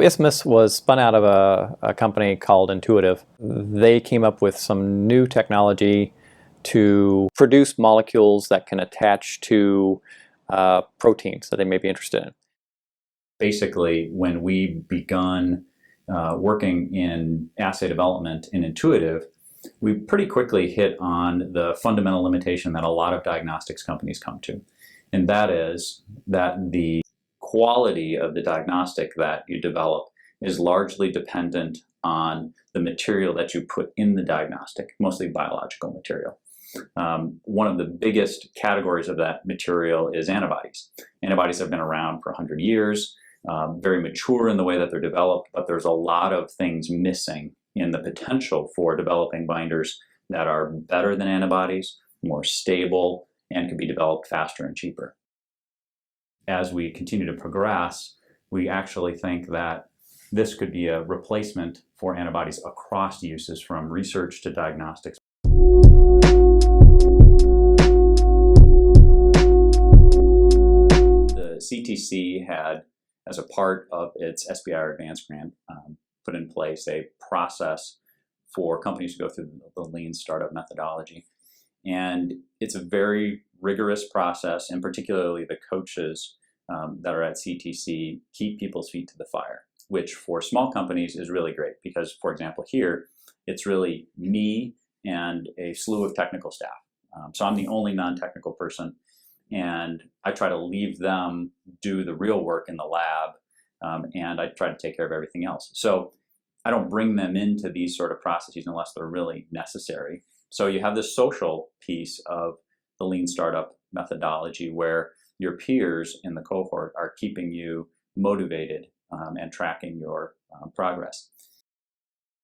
Isthmus was spun out of a company called Intuitive. They came up with some new technology to produce molecules that can attach to proteins that they may be interested in. Basically, when we begun working in assay development in Intuitive, we pretty quickly hit on the fundamental limitation that a lot of diagnostics companies come to. And that is that the quality of the diagnostic that you develop is largely dependent on the material that you put in the diagnostic, mostly biological material. One of the biggest categories of that material is antibodies. Antibodies have been around for 100 years, very mature in the way that they're developed, but there's a lot of things missing in the potential for developing binders that are better than antibodies, more stable, and can be developed faster and cheaper. As we continue to progress, we actually think that this could be a replacement for antibodies across uses from research to diagnostics. The CTC had, as a part of its SBIR Advanced Grant, put in place a process for companies to go through the lean startup methodology. And it's a very rigorous process, and particularly the coaches that are at CTC keep people's feet to the fire, which for small companies is really great because, for example, here, it's really me and a slew of technical staff. So I'm the only non-technical person, and I try to leave them do the real work in the lab, and I try to take care of everything else. So I don't bring them into these sort of processes unless they're really necessary. So you have this social piece of the lean startup methodology where your peers in the cohort are keeping you motivated and tracking your progress.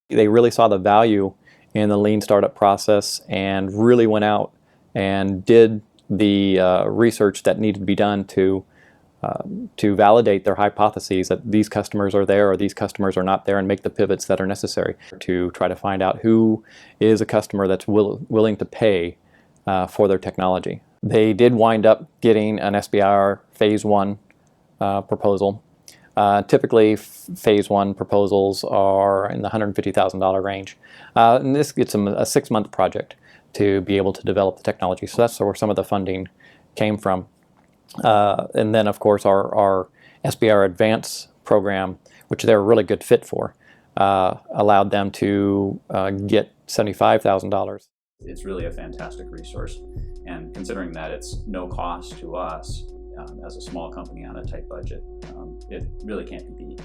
They really saw the value in the lean startup process and really went out and did the research that needed to be done to validate their hypotheses that these customers are there or these customers are not there, and make the pivots that are necessary to try to find out who is a customer that's willing to pay for their technology. They did wind up getting an SBIR Phase 1 proposal. Typically, Phase 1 proposals are in the $150,000 range. And this gets them a 6-month project to be able to develop the technology. So that's where some of the funding came from. And then, of course, our SBIR Advance program, which they're a really good fit for, allowed them to get $75,000. It's really a fantastic resource. And considering that it's no cost to us as a small company on a tight budget, it really can't be beat.